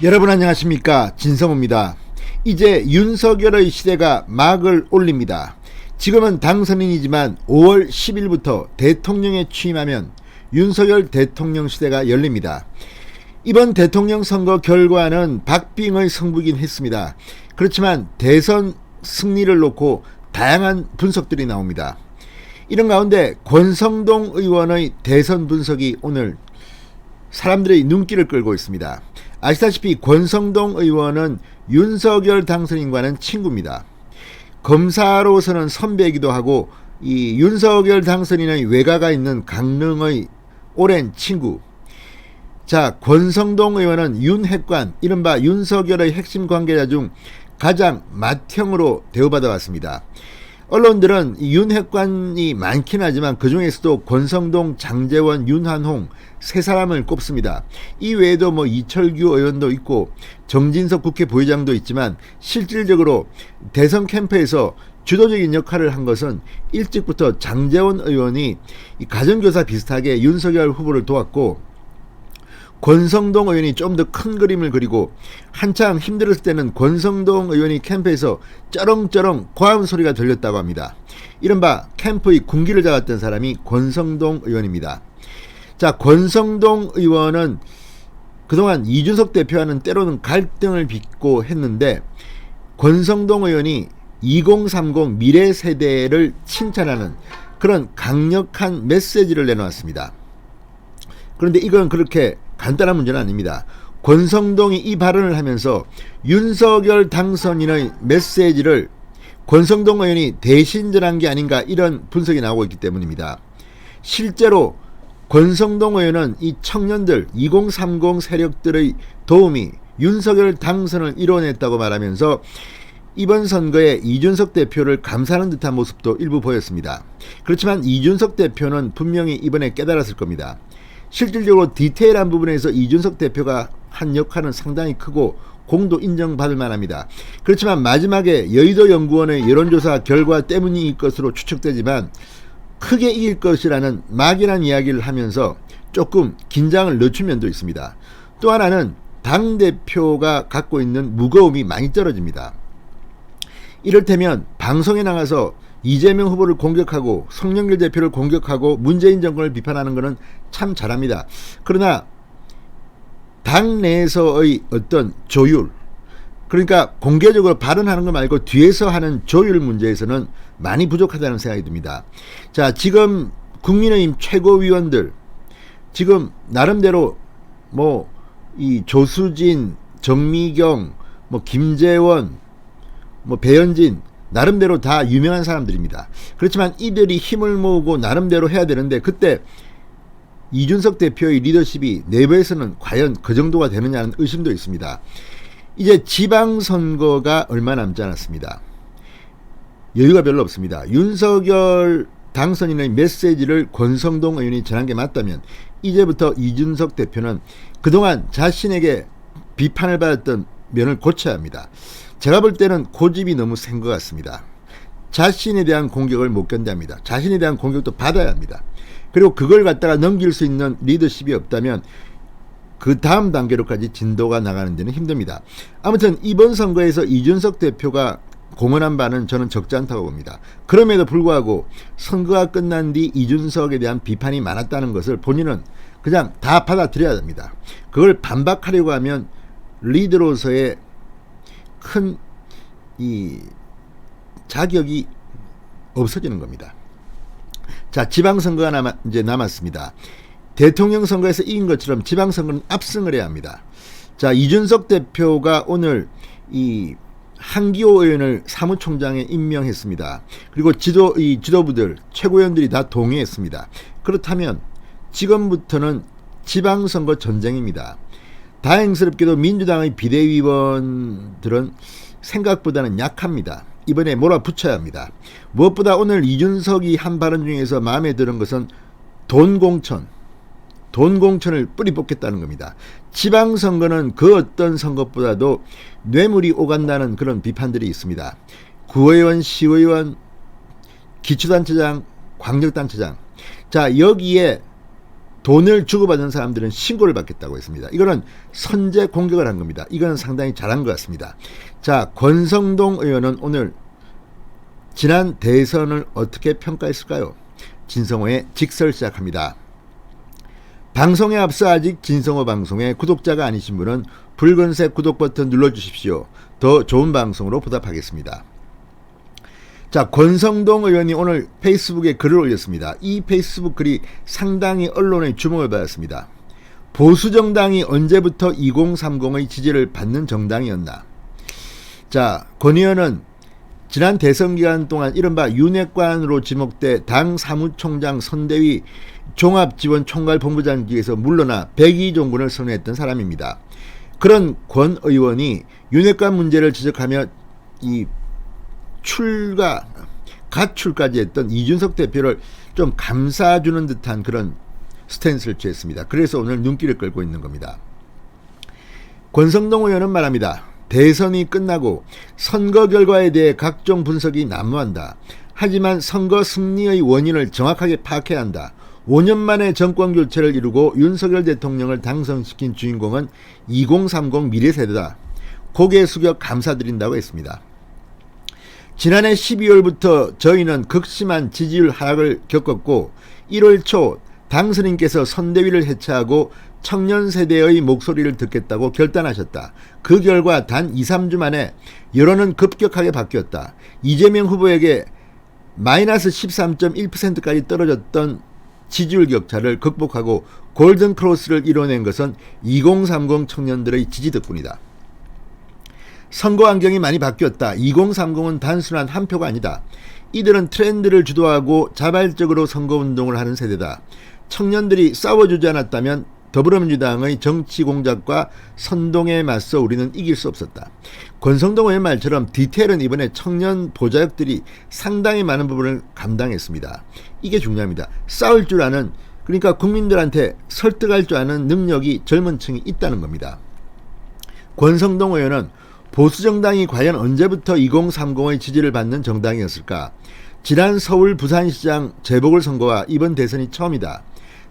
여러분 안녕하십니까, 진성호입니다. 이제 윤석열의 시대가 막을 올립니다. 지금은 당선인이지만 5월 10일부터 대통령에 취임하면 윤석열 대통령 시대가 열립니다. 이번 대통령 선거 결과는 박빙의 승부이긴 했습니다. 그렇지만 대선 승리를 놓고 다양한 분석들이 나옵니다. 이런 가운데 권성동 의원의 대선 분석이 오늘 사람들의 눈길을 끌고 있습니다. 아시다시피 권성동 의원은 윤석열 당선인과는 친구입니다. 검사로서는 선배이기도 하고 이 윤석열 당선인의 외가가 있는 강릉의 오랜 친구. 자, 권성동 의원은 윤핵관, 이른바 윤석열의 핵심 관계자 중 가장 맏형으로 대우받아 왔습니다. 언론들은 윤핵관이 많긴 하지만 그 중에서도 권성동, 장제원, 윤한홍 세 사람을 꼽습니다. 이 외에도 이철규 의원도 있고 정진석 국회 부의장도 있지만 실질적으로 대선 캠프에서 주도적인 역할을 한 것은 일찍부터 장제원 의원이 가정교사 비슷하게 윤석열 후보를 도왔고, 권성동 의원이 좀 더 큰 그림을 그리고 한참 힘들었을 때는 권성동 의원이 캠프에서 쩌렁쩌렁 고함 소리가 들렸다고 합니다. 이른바 캠프의 군기를 잡았던 사람이 권성동 의원입니다. 자, 권성동 의원은 그동안 이준석 대표와는 때로는 갈등을 빚고 했는데, 권성동 의원이 2030 미래 세대를 칭찬하는 그런 강력한 메시지를 내놓았습니다. 그런데 이건 그렇게 간단한 문제는 아닙니다. 권성동이 이 발언을 하면서 윤석열 당선인의 메시지를 권성동 의원이 대신 전한 게 아닌가, 이런 분석이 나오고 있기 때문입니다. 실제로 권성동 의원은 이 청년들 2030 세력들의 도움이 윤석열 당선을 이뤄냈다고 말하면서 이번 선거에 이준석 대표를 감사하는 듯한 모습도 일부 보였습니다. 그렇지만 이준석 대표는 분명히 이번에 깨달았을 겁니다. 실질적으로 디테일한 부분에서 이준석 대표가 한 역할은 상당히 크고 공도 인정받을 만합니다. 그렇지만 마지막에 여의도 연구원의 여론조사 결과 때문일 것으로 추측되지만 크게 이길 것이라는 막연한 이야기를 하면서 조금 긴장을 늦춘 면도 있습니다. 또 하나는 당대표가 갖고 있는 무거움이 많이 떨어집니다. 이를테면 방송에 나가서 이재명 후보를 공격하고 송영길 대표를 공격하고 문재인 정권을 비판하는 것은 참 잘합니다. 그러나 당내에서의 어떤 조율, 그러니까 공개적으로 발언하는 거 말고 뒤에서 하는 조율 문제에서는 많이 부족하다는 생각이 듭니다. 자, 지금 국민의힘 최고위원들 지금 나름대로 이 조수진, 정미경, 김재원, 배현진 나름대로 다 유명한 사람들입니다. 그렇지만 이들이 힘을 모으고 나름대로 해야 되는데, 그때 이준석 대표의 리더십이 내부에서는 과연 그 정도가 되느냐는 의심도 있습니다. 이제 지방선거가 얼마 남지 않았습니다. 여유가 별로 없습니다. 윤석열 당선인의 메시지를 권성동 의원이 전한 게 맞다면 이제부터 이준석 대표는 그동안 자신에게 비판을 받았던 면을 고쳐야 합니다. 제가 볼 때는 고집이 너무 센 것 같습니다. 자신에 대한 공격을 못 견뎌합니다. 자신에 대한 공격도 받아야 합니다. 그리고 그걸 갖다가 넘길 수 있는 리더십이 없다면 그 다음 단계로까지 진도가 나가는 데는 힘듭니다. 아무튼 이번 선거에서 이준석 대표가 공헌한 바는 저는 적지 않다고 봅니다. 그럼에도 불구하고 선거가 끝난 뒤 이준석에 대한 비판이 많았다는 것을 본인은 그냥 다 받아들여야 됩니다. 그걸 반박하려고 하면 리더로서의 큰 이 자격이 없어지는 겁니다. 자, 지방선거가 남았습니다. 대통령 선거에서 이긴 것처럼 지방선거는 압승을 해야 합니다. 자, 이준석 대표가 오늘 이 한기호 의원을 사무총장에 임명했습니다. 그리고 지도부들, 최고위원들이 다 동의했습니다. 그렇다면 지금부터는 지방선거 전쟁입니다. 다행스럽게도 민주당의 비대위원들은 생각보다는 약합니다. 이번에 몰아붙여야 합니다. 무엇보다 오늘 이준석이 한 발언 중에서 마음에 드는 것은 돈공천을 뿌리 뽑겠다는 겁니다. 지방선거는 그 어떤 선거보다도 뇌물이 오간다는 그런 비판들이 있습니다. 구의원, 시의원, 기초단체장, 광역단체장. 자, 여기에 돈을 주고받은 사람들은 신고를 받겠다고 했습니다. 이거는 선제 공격을 한 겁니다. 이거는 상당히 잘한 것 같습니다. 자, 권성동 의원은 오늘 지난 대선을 어떻게 평가했을까요? 진성호의 직설 시작합니다. 방송에 앞서 아직 진성호 방송의 구독자가 아니신 분은 붉은색 구독 버튼 눌러주십시오. 더 좋은 방송으로 보답하겠습니다. 자, 권성동 의원이 오늘 페이스북에 글을 올렸습니다. 이 페이스북 글이 상당히 언론의 주목을 받았습니다. 보수정당이 언제부터 2030의 지지를 받는 정당이었나? 자, 권 의원은 지난 대선 기간 동안 이른바 윤핵관으로 지목돼 당 사무총장 선대위 종합지원총괄본부장직에서 물러나 백의종군을 선언했던 사람입니다. 그런 권 의원이 윤핵관 문제를 지적하며 이 가출까지 했던 이준석 대표를 좀 감싸주는 듯한 그런 스탠스를 취했습니다. 그래서 오늘 눈길을 끌고 있는 겁니다. 권성동 의원은 말합니다. 대선이 끝나고 선거 결과에 대해 각종 분석이 난무한다. 하지만 선거 승리의 원인을 정확하게 파악해야 한다. 5년 만에 정권 교체를 이루고 윤석열 대통령을 당선시킨 주인공은 2030 미래세대다. 고개 숙여 감사드린다고 했습니다. 지난해 12월부터 저희는 극심한 지지율 하락을 겪었고 1월 초 당선인께서 선대위를 해체하고 청년 세대의 목소리를 듣겠다고 결단하셨다. 그 결과 단 2, 3주 만에 여론은 급격하게 바뀌었다. 이재명 후보에게 마이너스 13.1%까지 떨어졌던 지지율 격차를 극복하고 골든 크로스를 이뤄낸 것은 2030 청년들의 지지 덕분이다. 선거 환경이 많이 바뀌었다. 2030은 단순한 한 표가 아니다. 이들은 트렌드를 주도하고 자발적으로 선거운동을 하는 세대다. 청년들이 싸워주지 않았다면 더불어민주당의 정치 공작과 선동에 맞서 우리는 이길 수 없었다. 권성동 의원 말처럼 디테일은 이번에 청년 보좌역들이 상당히 많은 부분을 감당했습니다. 이게 중요합니다. 싸울 줄 아는, 그러니까 국민들한테 설득할 줄 아는 능력이 젊은 층이 있다는 겁니다. 권성동 의원은 보수정당이 과연 언제부터 2030의 지지를 받는 정당이었을까? 지난 서울 부산시장 재보궐선거와 이번 대선이 처음이다.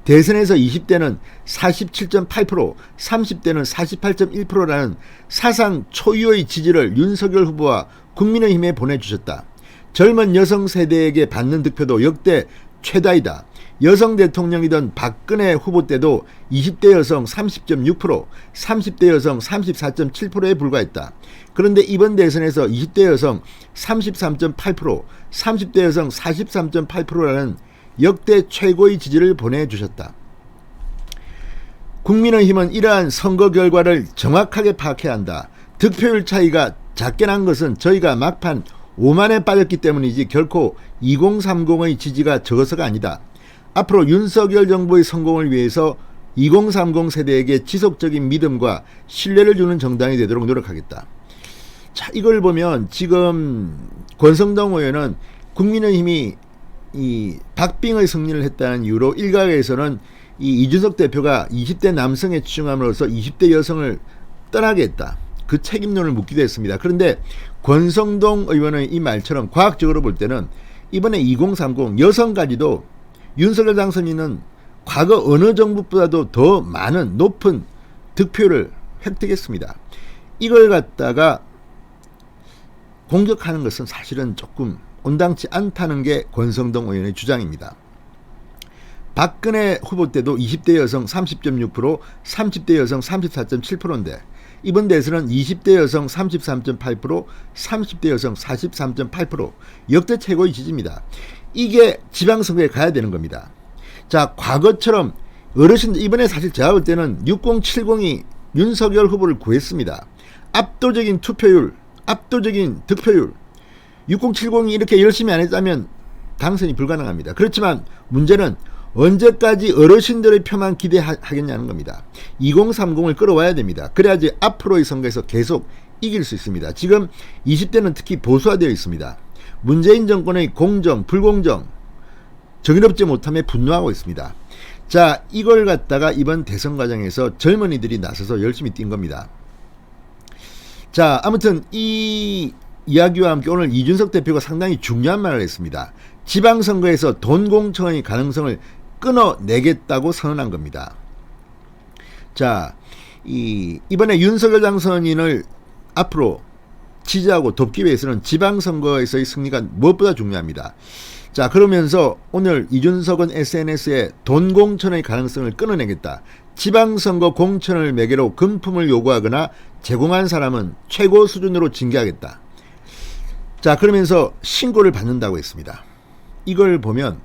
대선에서 20대는 47.8%, 30대는 48.1%라는 사상 초유의 지지를 윤석열 후보와 국민의힘에 보내주셨다. 젊은 여성 세대에게 받는 득표도 역대 최다이다. 여성 대통령이던 박근혜 후보 때도 20대 여성 30.6%, 30대 여성 34.7%에 불과했다. 그런데 이번 대선에서 20대 여성 33.8%, 30대 여성 43.8%라는 역대 최고의 지지를 보내주셨다. 국민의힘은 이러한 선거 결과를 정확하게 파악해야 한다. 득표율 차이가 작게 난 것은 저희가 막판 5만에 빠졌기 때문이지 결코 2030의 지지가 적어서가 아니다. 앞으로 윤석열 정부의 성공을 위해서 2030 세대에게 지속적인 믿음과 신뢰를 주는 정당이 되도록 노력하겠다. 자, 이걸 보면 지금 권성동 의원은 국민의힘이 이 박빙의 승리를 했다는 이유로 일각에서는 이 이준석 대표가 20대 남성에 치중함으로써 20대 여성을 떠나게 했다. 그 책임론을 묻기도 했습니다. 그런데 권성동 의원의 이 말처럼 과학적으로 볼 때는 이번에 2030 여성까지도 윤석열 당선인은 과거 어느 정부보다도 더 많은 높은 득표를 획득했습니다. 이걸 갖다가 공격하는 것은 사실은 조금 온당치 않다는 게 권성동 의원의 주장입니다. 박근혜 후보 때도 20대 여성 30.6%, 30대 여성 34.7%인데 이번 대선은 20대 여성 33.8%, 30대 여성 43.8% 역대 최고의 지지입니다. 이게 지방선거에 가야 되는 겁니다. 자, 과거처럼 어르신들, 이번에 사실 제가 볼 때는 6070이 윤석열 후보를 구했습니다. 압도적인 투표율, 압도적인 득표율, 6070이 이렇게 열심히 안 했다면 당선이 불가능합니다. 그렇지만 문제는 언제까지 어르신들의 표만 기대하겠냐는 겁니다. 2030을 끌어와야 됩니다. 그래야지 앞으로의 선거에서 계속 이길 수 있습니다. 지금 20대는 특히 보수화되어 있습니다. 문재인 정권의 공정, 불공정, 정의롭지 못함에 분노하고 있습니다. 자, 이걸 갖다가 이번 대선 과정에서 젊은이들이 나서서 열심히 뛴 겁니다. 자, 아무튼 이 이야기와 함께 오늘 이준석 대표가 상당히 중요한 말을 했습니다. 지방선거에서 돈 공천의 가능성을 끊어내겠다고 선언한 겁니다. 자, 이번에 윤석열 당선인을 앞으로 지지하고 돕기 위해서는 지방선거에서의 승리가 무엇보다 중요합니다. 자, 그러면서 오늘 이준석은 SNS에 돈 공천의 가능성을 끊어내겠다. 지방선거 공천을 매개로 금품을 요구하거나 제공한 사람은 최고 수준으로 징계하겠다. 자, 그러면서 신고를 받는다고 했습니다. 이걸 보면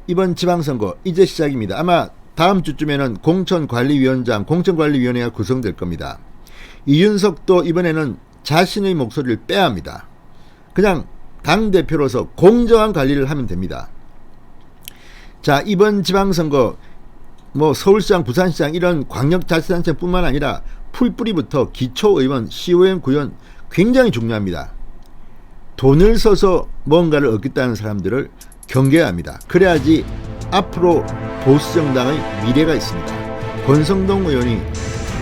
이번 지방선거 이제 시작입니다. 아마 다음 주쯤에는 공천관리위원회가 구성될 겁니다. 이준석도 이번에는 자신의 목소리를 빼야 합니다. 그냥 당대표로서 공정한 관리를 하면 됩니다. 자, 이번 지방선거 서울시장, 부산시장 이런 광역자치단체뿐만 아니라 풀뿌리부터 기초의원, 시의원, 구의원 굉장히 중요합니다. 돈을 써서 뭔가를 얻겠다는 사람들을 경계해야 합니다. 그래야지 앞으로 보수정당의 미래가 있습니다. 권성동 의원이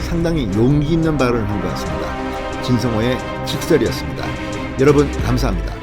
상당히 용기 있는 발언을 한 것 같습니다. 진성호의 직설이었습니다. 여러분 감사합니다.